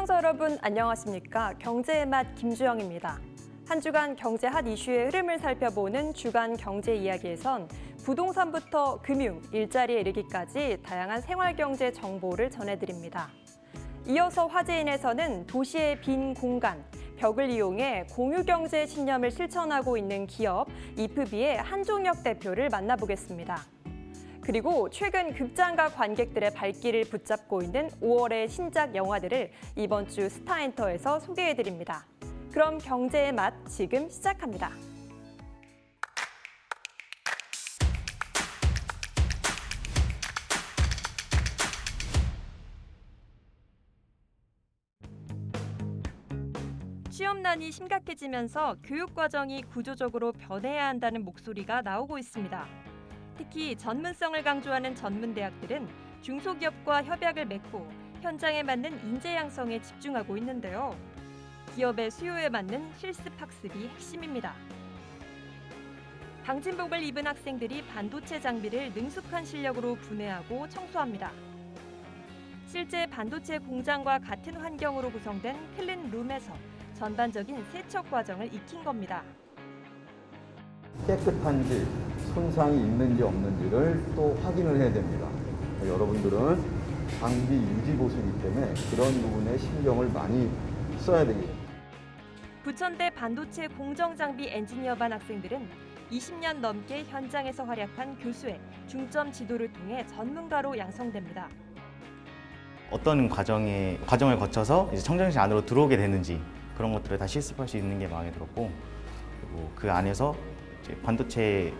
시청자 여러분 안녕하십니까? 경제의 맛 김주영입니다. 한 주간 경제 핫 이슈의 흐름을 살펴보는 주간 경제 이야기에선 부동산부터 금융, 일자리에 이르기까지 다양한 생활경제 정보를 전해드립니다. 이어서 화제인에서는 도시의 빈 공간, 벽을 이용해 공유경제 신념을 실천하고 있는 기업 이프비의 한종혁 대표를 만나보겠습니다. 그리고 최근 극장가 관객들의 발길을 붙잡고 있는 5월의 신작 영화들을 이번 주 스타엔터에서 소개해드립니다. 그럼 경제의 맛 지금 시작합니다. 취업난이 심각해지면서 교육과정이 구조적으로 변해야 한다는 목소리가 나오고 있습니다. 특히 전문성을 강조하는 전문대학들은 중소기업과 협약을 맺고 현장에 맞는 인재 양성에 집중하고 있는데요. 기업의 수요에 맞는 실습 학습이 핵심입니다. 방진복을 입은 학생들이 반도체 장비를 능숙한 실력으로 분해하고 청소합니다. 실제 반도체 공장과 같은 환경으로 구성된 클린룸에서 전반적인 세척 과정을 익힌 겁니다. 깨끗한지 손상이 있는지 없는지를 또 확인을 해야 됩니다. 여러분들은 장비 유지 보수이기 때문에 그런 부분에 신경을 많이 써야 되겠습니다. 부천대 반도체 공정장비 엔지니어반 학생들은 20년 넘게 현장에서 활약한 교수의 중점 지도를 통해 전문가로 양성됩니다. 어떤 과정을 거쳐서 이제 청정실 안으로 들어오게 되는지 그런 것들을 다 실습할 수 있는 게 마음에 들었고, 그리고 그 안에서 이제 반도체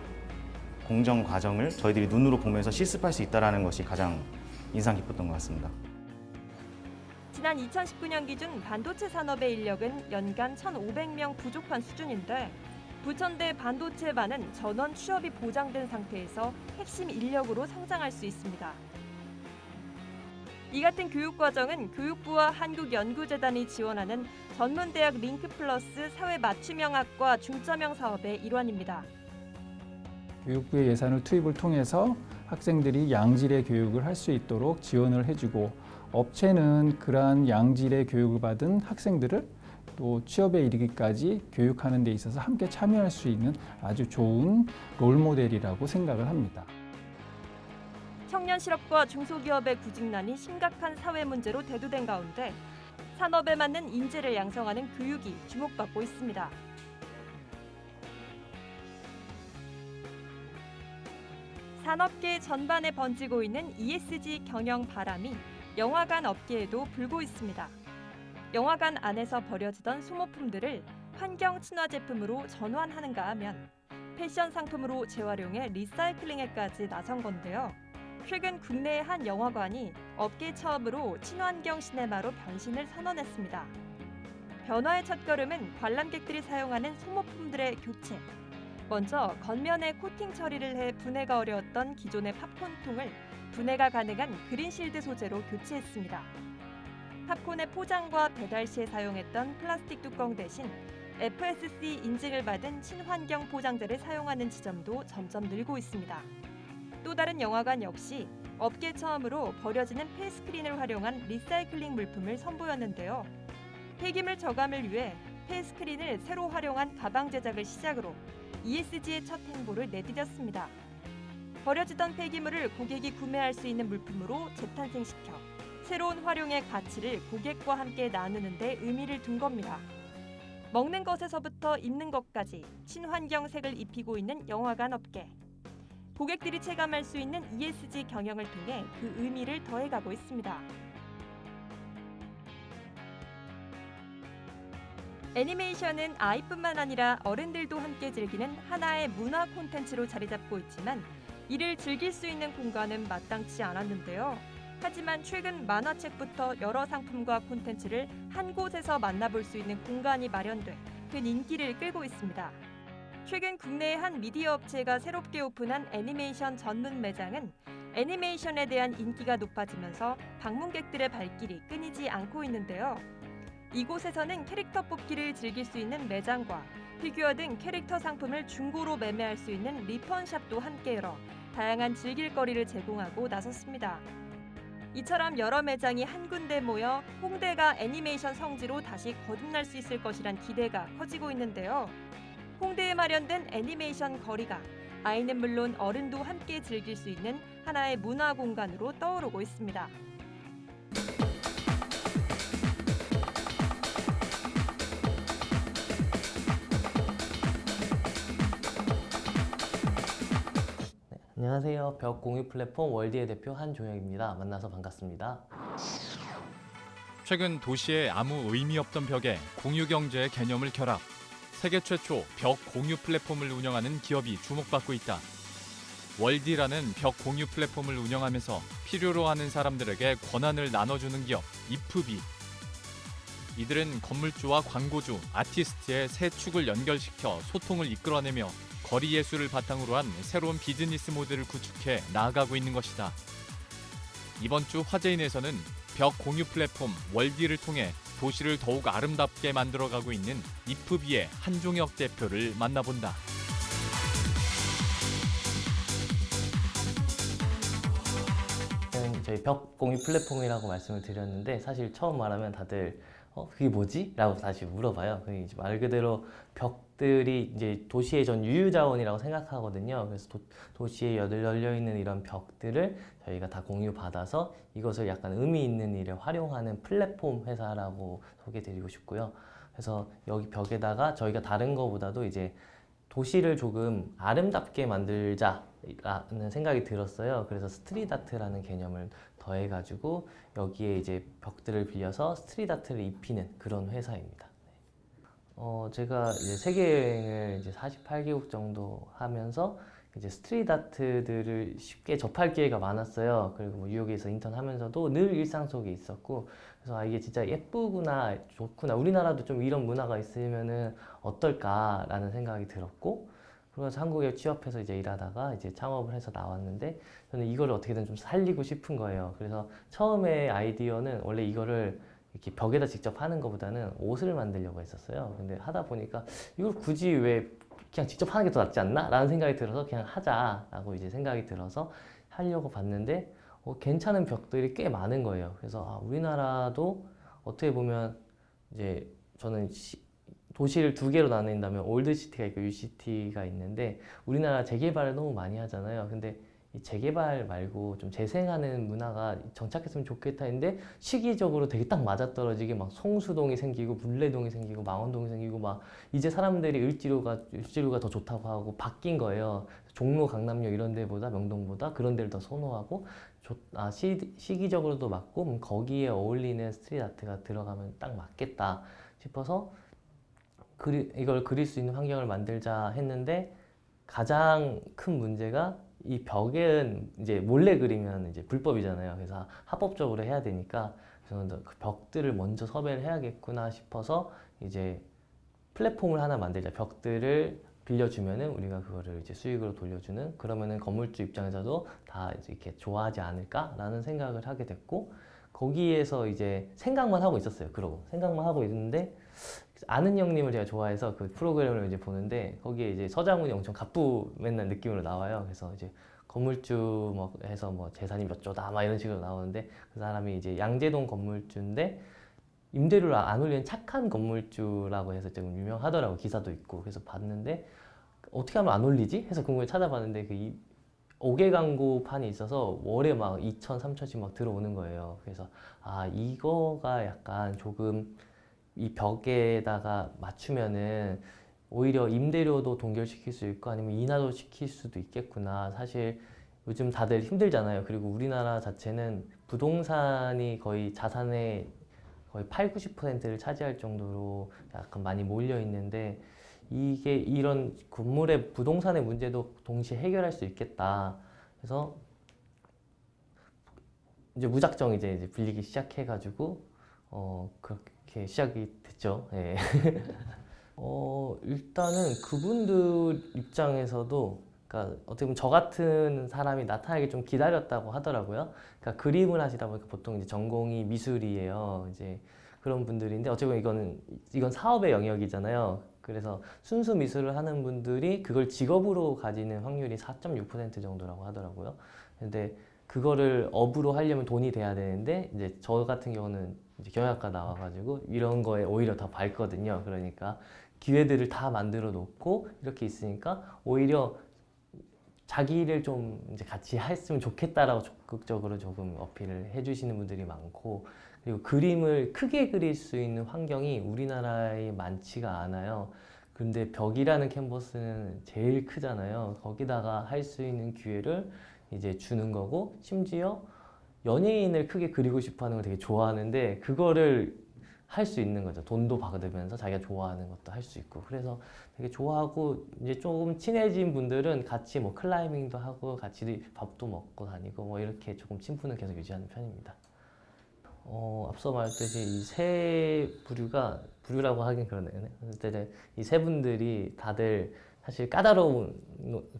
공정 과정을 저희들이 눈으로 보면서 실습할 수 있다는 것이 가장 인상 깊었던 것 같습니다. 지난 2019년 기준 반도체 산업의 인력은 연간 1,500명 부족한 수준인데 부천대 반도체반은 전원 취업이 보장된 상태에서 핵심 인력으로 성장할 수 있습니다. 이 같은 교육과정은 교육부와 한국연구재단이 지원하는 전문대학 링크 플러스 사회맞춤형학과 중점형 사업의 일환입니다. 교육부의 예산을 투입을 통해서 학생들이 양질의 교육을 할 수 있도록 지원을 해주고, 업체는 그러한 양질의 교육을 받은 학생들을 또 취업에 이르기까지 교육하는 데 있어서 함께 참여할 수 있는 아주 좋은 롤모델이라고 생각을 합니다. 청년 실업과 중소기업의 구직난이 심각한 사회 문제로 대두된 가운데 산업에 맞는 인재를 양성하는 교육이 주목받고 있습니다. 산업계 전반에 번지고 있는 ESG 경영 바람이 영화관 업계에도 불고 있습니다. 영화관 안에서 버려지던 소모품들을 환경 친화 제품으로 전환하는가 하면 패션 상품으로 재활용해 리사이클링에까지 나선 건데요. 최근 국내의 한 영화관이 업계 처음으로 친환경 시네마로 변신을 선언했습니다. 변화의 첫걸음은 관람객들이 사용하는 소모품들의 교체. 먼저 겉면에 코팅 처리를 해 분해가 어려웠던 기존의 팝콘통을 분해가 가능한 그린실드 소재로 교체했습니다. 팝콘의 포장과 배달 시에 사용했던 플라스틱 뚜껑 대신 FSC 인증을 받은 친환경 포장재를 사용하는 지점도 점점 늘고 있습니다. 또 다른 영화관 역시 업계 처음으로 버려지는 폐스크린을 활용한 리사이클링 물품을 선보였는데요. 폐기물 저감을 위해 폐스크린을 새로 활용한 가방 제작을 시작으로 ESG의 첫 행보를 내디뎠습니다. 버려지던 폐기물을 고객이 구매할 수 있는 물품으로 재탄생시켜 새로운 활용의 가치를 고객과 함께 나누는 데 의미를 둔 겁니다. 먹는 것에서부터 입는 것까지 친환경색을 입히고 있는 영화관 업계. 고객들이 체감할 수 있는 ESG 경영을 통해 그 의미를 더해가고 있습니다. 애니메이션은 아이뿐만 아니라 어른들도 함께 즐기는 하나의 문화 콘텐츠로 자리 잡고 있지만 이를 즐길 수 있는 공간은 마땅치 않았는데요. 하지만 최근 만화책부터 여러 상품과 콘텐츠를 한 곳에서 만나볼 수 있는 공간이 마련돼 큰 인기를 끌고 있습니다. 최근 국내의 한 미디어 업체가 새롭게 오픈한 애니메이션 전문 매장은 애니메이션에 대한 인기가 높아지면서 방문객들의 발길이 끊이지 않고 있는데요. 이곳에서는 캐릭터 뽑기를 즐길 수 있는 매장과 피규어 등 캐릭터 상품을 중고로 매매할 수 있는 리펀샵도 함께 열어 다양한 즐길거리를 제공하고 나섰습니다. 이처럼 여러 매장이 한 군데 모여 홍대가 애니메이션 성지로 다시 거듭날 수 있을 것이란 기대가 커지고 있는데요. 홍대에 마련된 애니메이션 거리가 아이는 물론 어른도 함께 즐길 수 있는 하나의 문화 공간으로 떠오르고 있습니다. 안녕하세요. 벽 공유 플랫폼 월디의 대표 한종혁입니다. 만나서 반갑습니다. 최근 도시에 아무 의미 없던 벽에 공유 경제의 개념을 결합. 세계 최초 벽 공유 플랫폼을 운영하는 기업이 주목받고 있다. 월디라는 벽 공유 플랫폼을 운영하면서 필요로 하는 사람들에게 권한을 나눠주는 기업 이프비. 이들은 건물주와 광고주, 아티스트의 세 축을 연결시켜 소통을 이끌어내며 거리 예술을 바탕으로 한 새로운 비즈니스 모델을 구축해 나아가고 있는 것이다. 이번 주 화제인에서는 벽 공유 플랫폼 월디를 통해 도시를 더욱 아름답게 만들어가고 있는 이프비의 한종혁 대표를 만나본다. 저희 벽 공유 플랫폼이라고 말씀을 드렸는데 사실 처음 말하면 다들 그게 뭐지? 라고 다시 물어봐요. 그게 이제 말 그대로 벽들이 이제 도시의 전 유유자원이라고 생각하거든요. 그래서 도시에 열려 있는 이런 벽들을 저희가 다 공유받아서 이것을 약간 의미 있는 일에 활용하는 플랫폼 회사라고 소개드리고 싶고요. 그래서 여기 벽에다가 저희가 다른 거보다도 이제 도시를 조금 아름답게 만들자라는 생각이 들었어요. 그래서 스트릿 아트라는 개념을 더해가지고 여기에 이제 벽들을 빌려서 스트릿 아트를 입히는 그런 회사입니다. 제가 이제 세계 여행을 이제 48개국 정도 하면서 이제 스트릿 아트들을 쉽게 접할 기회가 많았어요. 그리고 뭐 뉴욕에서 인턴하면서도 늘 일상 속에 있었고, 그래서 이게 진짜 예쁘구나, 좋구나, 우리나라도 좀 이런 문화가 있으면은 어떨까라는 생각이 들었고, 그래서 한국에 취업해서 이제 일하다가 이제 창업을 해서 나왔는데 저는 이거를 어떻게든 좀 살리고 싶은 거예요. 그래서 처음에 아이디어는 원래 이거를 이렇게 벽에다 직접 하는 것보다는 옷을 만들려고 했었어요. 근데 하다 보니까 이걸 굳이 왜 그냥 직접 하는 게 더 낫지 않나? 라는 생각이 들어서 그냥 하자라고 이제 생각이 들어서 하려고 봤는데 괜찮은 벽들이 꽤 많은 거예요. 그래서 우리나라도 어떻게 보면 이제 저는 도시를 두 개로 나눈다면 올드시티가 있고 뉴시티가 있는데 우리나라 재개발을 너무 많이 하잖아요. 근데 이 재개발 말고 좀 재생하는 문화가 정착했으면 좋겠다 했는데 시기적으로 되게 딱 맞아떨어지게 막 성수동이 생기고 물레동이 생기고 망원동이 생기고 막 이제 사람들이 을지로가 더 좋다고 하고 바뀐 거예요. 종로, 강남역 이런 데보다 명동보다 그런 데를 더 선호하고 시기적으로도 맞고 거기에 어울리는 스트릿 아트가 들어가면 딱 맞겠다 싶어서 이걸 그릴 수 있는 환경을 만들자 했는데 가장 큰 문제가 이 벽은 이제 몰래 그리면 이제 불법이잖아요. 그래서 합법적으로 해야 되니까 저는 그 벽들을 먼저 섭외를 해야겠구나 싶어서 이제 플랫폼을 하나 만들자. 벽들을 빌려주면은 우리가 그거를 이제 수익으로 돌려주는, 그러면은 건물주 입장에서도 다 이렇게 좋아하지 않을까라는 생각을 하게 됐고, 거기에서 이제 생각만 하고 있었어요. 그러고 생각만 하고 있는데 아는 형님을 제가 좋아해서 그 프로그램을 이제 보는데 거기에 이제 서장훈이 엄청 갑부 맨날 느낌으로 나와요. 그래서 이제 건물주 뭐 해서 뭐 재산이 몇 조다 막 이런 식으로 나오는데 그 사람이 이제 양재동 건물주인데 임대료를 안 올리는 착한 건물주라고 해서 좀 유명하더라고. 기사도 있고. 그래서 봤는데 어떻게 하면 안 올리지? 해서 궁금해 찾아봤는데 그 5개 광고판이 있어서 월에 막 2천, 3천씩 막 들어오는 거예요. 그래서 이거가 약간 조금 이 벽에다가 맞추면은 오히려 임대료도 동결시킬 수 있고 아니면 인하도 시킬 수도 있겠구나. 사실 요즘 다들 힘들잖아요. 그리고 우리나라 자체는 부동산이 거의 자산의 거의 8, 90%를 차지할 정도로 약간 많이 몰려 있는데 이게 이런 건물의 부동산의 문제도 동시에 해결할 수 있겠다. 그래서 이제 무작정 이제 빌리기 시작해가지고 그렇게 시작이 됐죠. 예. 일단은 그분들 입장에서도 그러니까 어떻게 보면 저 같은 사람이 나타나기 좀 기다렸다고 하더라고요. 그러니까 그림을 하시다 보니까 보통 이제 전공이 미술이에요. 이제 그런 분들인데 어찌 보면 이건 사업의 영역이잖아요. 그래서 순수 미술을 하는 분들이 그걸 직업으로 가지는 확률이 4.6% 정도라고 하더라고요. 근데 그거를 업으로 하려면 돈이 돼야 되는데 이제 저 같은 경우는 이제 경영학과 나와가지고 이런 거에 오히려 더 밝거든요. 그러니까 기회들을 다 만들어 놓고 이렇게 있으니까 오히려 자기 일을 좀 이제 같이 했으면 좋겠다라고 적극적으로 조금 어필을 해주시는 분들이 많고, 그리고 그림을 크게 그릴 수 있는 환경이 우리나라에 많지가 않아요. 근데 벽이라는 캔버스는 제일 크잖아요. 거기다가 할 수 있는 기회를 이제 주는 거고, 심지어 연예인을 크게 그리고 싶어 하는 걸 되게 좋아하는데 그거를 할 수 있는 거죠. 돈도 받으면서 자기가 좋아하는 것도 할 수 있고. 그래서 되게 좋아하고, 이제 조금 친해진 분들은 같이 뭐 클라이밍도 하고 같이 밥도 먹고 다니고 뭐 이렇게 조금 친분을 계속 유지하는 편입니다. 앞서 말했듯이 이 세 부류라고 하긴 그러네요. 이 세 분들이 다들 사실 까다로운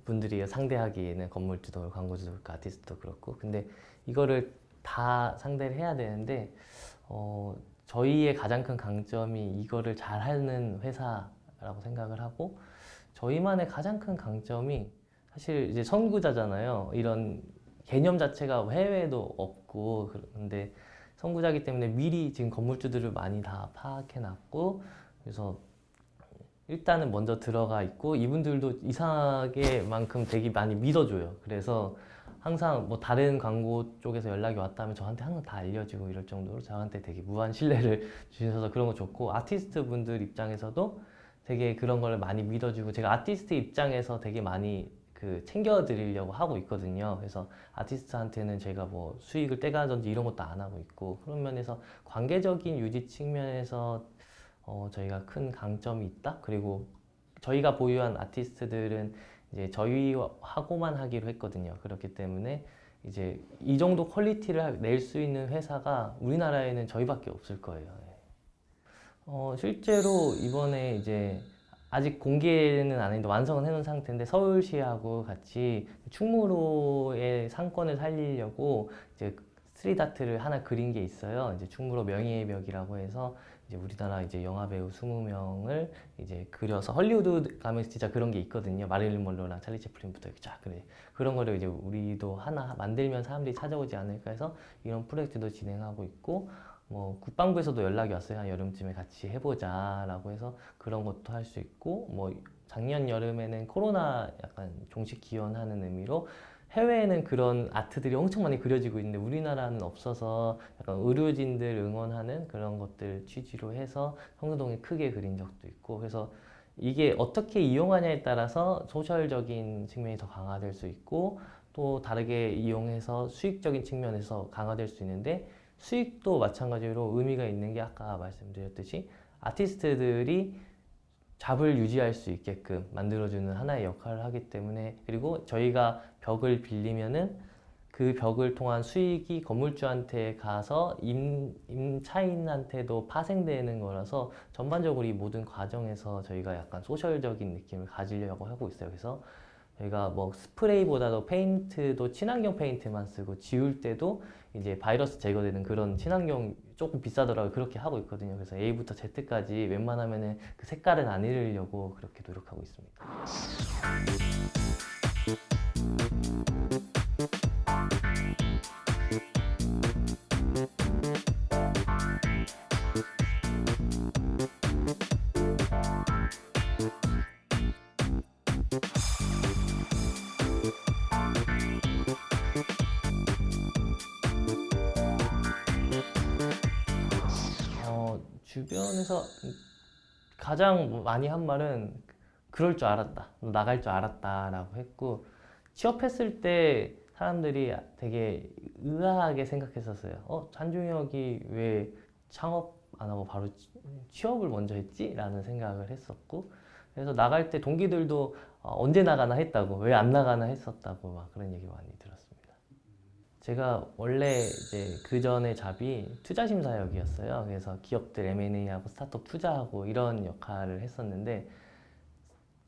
분들이에요. 상대하기에는 건물주도, 광고주도 그렇고 아티스트도 그렇고. 근데 이거를 다 상대를 해야 되는데 저희의 가장 큰 강점이 이거를 잘하는 회사라고 생각을 하고, 저희만의 가장 큰 강점이 사실 이제 선구자잖아요. 이런 개념 자체가 해외에도 없고, 그런데 선구자이기 때문에 미리 지금 건물주들을 많이 다 파악해 놨고, 그래서 일단은 먼저 들어가 있고, 이분들도 이상하게 만큼 되게 많이 믿어줘요. 그래서 항상 뭐 다른 광고 쪽에서 연락이 왔다면 저한테 항상 다 알려주고 이럴 정도로 저한테 되게 무한 신뢰를 주셔서 그런 거 좋고, 아티스트 분들 입장에서도 되게 그런 걸 많이 믿어주고, 제가 아티스트 입장에서 되게 많이 챙겨드리려고 하고 있거든요. 그래서 아티스트한테는 제가 뭐 수익을 떼가든지 이런 것도 안 하고 있고, 그런 면에서 관계적인 유지 측면에서 저희가 큰 강점이 있다. 그리고 저희가 보유한 아티스트들은 이제 저희하고만 하기로 했거든요. 그렇기 때문에 이제 이 정도 퀄리티를 낼 수 있는 회사가 우리나라에는 저희밖에 없을 거예요. 실제로 이번에 이제 아직 공개는 안 했는데 완성은 해놓은 상태인데, 서울시하고 같이 충무로의 상권을 살리려고 이제 스트릿 아트를 하나 그린 게 있어요. 이제 충무로 명예의 벽이라고 해서 이제 우리나라 이제 영화 배우 20명을 이제 그려서, 헐리우드 가면 진짜 그런 게 있거든요. 마릴린 먼로랑 찰리 채플린부터 이렇게 쫙 그래. 그런 거를 이제 우리도 하나 만들면 사람들이 찾아오지 않을까 해서 이런 프로젝트도 진행하고 있고, 뭐 국방부에서도 연락이 왔어요. 한 여름쯤에 같이 해보자라고 해서 그런 것도 할 수 있고, 뭐 작년 여름에는 코로나 약간 종식 기원하는 의미로 해외에는 그런 아트들이 엄청 많이 그려지고 있는데 우리나라는 없어서 약간 의료진들 응원하는 그런 것들 취지로 해서 성수동에 크게 그린 적도 있고, 그래서 이게 어떻게 이용하냐에 따라서 소셜적인 측면이 더 강화될 수 있고, 또 다르게 이용해서 수익적인 측면에서 강화될 수 있는데, 수익도 마찬가지로 의미가 있는 게 아까 말씀드렸듯이 아티스트들이 잡을 유지할 수 있게끔 만들어주는 하나의 역할을 하기 때문에, 그리고 저희가 벽을 빌리면은 그 벽을 통한 수익이 건물주한테 가서 임차인한테도 파생되는 거라서 전반적으로 이 모든 과정에서 저희가 약간 소셜적인 느낌을 가지려고 하고 있어요. 그래서 저희가 뭐 스프레이보다도 페인트도 친환경 페인트만 쓰고, 지울 때도 이제 바이러스 제거되는 그런 친환경, 조금 비싸더라고요. 그렇게 하고 있거든요. 그래서 A부터 Z까지 웬만하면은 그 색깔은 안 잃으려고 그렇게 노력하고 있습니다. 주변에서 가장 많이 한 말은 그럴 줄 알았다, 나갈 줄 알았다 라고 했고, 취업했을 때 사람들이 되게 의아하게 생각했었어요. 한중혁이 왜 창업 안 하고 바로 취업을 먼저 했지? 라는 생각을 했었고, 그래서 나갈 때 동기들도 언제 나가나 했다고, 왜 안 나가나 했었다고 막 그런 얘기 많이 들었습니다. 제가 원래 이제 그 전에 잡이 투자심사역이었어요. 그래서 기업들 M&A하고 스타트업 투자하고 이런 역할을 했었는데,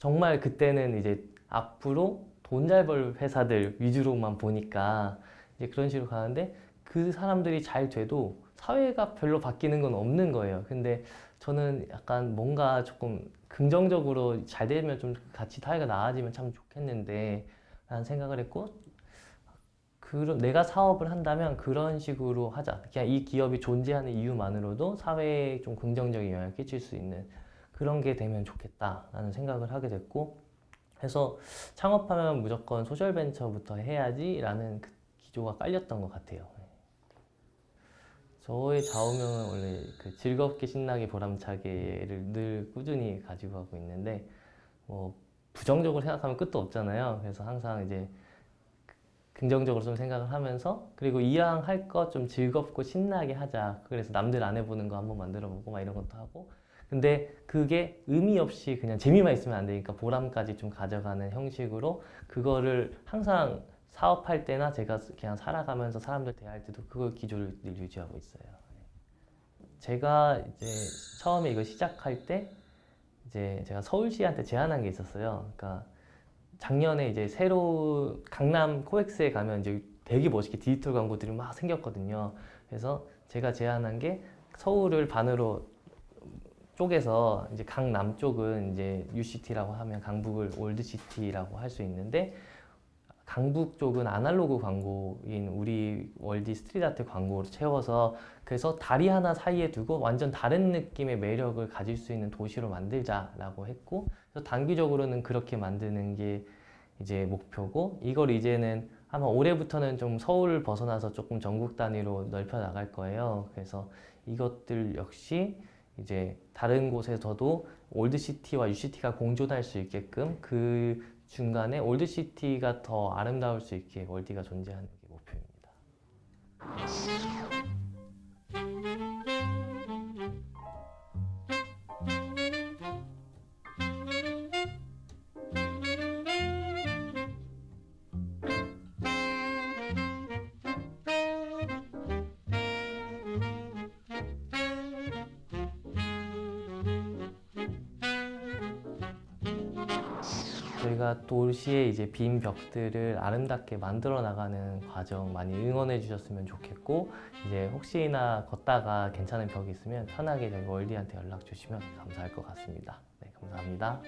정말 그때는 이제 앞으로 돈 잘 벌 회사들 위주로만 보니까 이제 그런 식으로 가는데, 그 사람들이 잘 돼도 사회가 별로 바뀌는 건 없는 거예요. 근데 저는 약간 뭔가 조금 긍정적으로 잘 되면 좀 같이 사회가 나아지면 참 좋겠는데 라는 생각을 했고, 내가 사업을 한다면 그런 식으로 하자. 그냥 이 기업이 존재하는 이유만으로도 사회에 좀 긍정적인 영향을 끼칠 수 있는 그런 게 되면 좋겠다라는 생각을 하게 됐고, 해서 창업하면 무조건 소셜벤처부터 해야지라는 그 기조가 깔렸던 것 같아요. 저의 좌우명은 원래 그 즐겁게 신나게 보람차게를 늘 꾸준히 가지고 가고 있는데, 뭐 부정적으로 생각하면 끝도 없잖아요. 그래서 항상 이제 긍정적으로 좀 생각을 하면서, 그리고 이왕 할 거 좀 즐겁고 신나게 하자. 그래서 남들 안 해보는 거 한번 만들어보고 막 이런 것도 하고, 근데 그게 의미 없이 그냥 재미만 있으면 안 되니까 보람까지 좀 가져가는 형식으로 그거를 항상 사업할 때나 제가 그냥 살아가면서 사람들 대할 때도 그걸 기조를 늘 유지하고 있어요. 제가 이제 처음에 이거 시작할 때 이제 제가 서울시한테 제안한 게 있었어요. 그러니까 작년에 이제 새로 강남 코엑스에 가면 이제 되게 멋있게 디지털 광고들이 막 생겼거든요. 그래서 제가 제안한 게 서울을 반으로 쪼개서 이제 강남 쪽은 이제 UCT라고 하면 강북을 올드시티라고 할 수 있는데, 강북 쪽은 아날로그 광고인 우리 월디 스트리트아트 광고로 채워서, 그래서 다리 하나 사이에 두고 완전 다른 느낌의 매력을 가질 수 있는 도시로 만들자라고 했고, 그래서 단기적으로는 그렇게 만드는 게 이제 목표고, 이걸 이제는 아마 올해부터는 좀 서울을 벗어나서 조금 전국 단위로 넓혀 나갈 거예요. 그래서 이것들 역시 이제 다른 곳에서도 올드시티와 UCT가 공존할 수 있게끔, 그 중간에 올드시티가 더 아름다울 수 있게 월디가 존재하는 게 목표입니다. 저희가 도시의 이제 빈 벽들을 아름답게 만들어 나가는 과정 많이 응원해 주셨으면 좋겠고, 이제 혹시나 걷다가 괜찮은 벽이 있으면 편하게 저희 월디한테 연락 주시면 감사할 것 같습니다. 네, 감사합니다.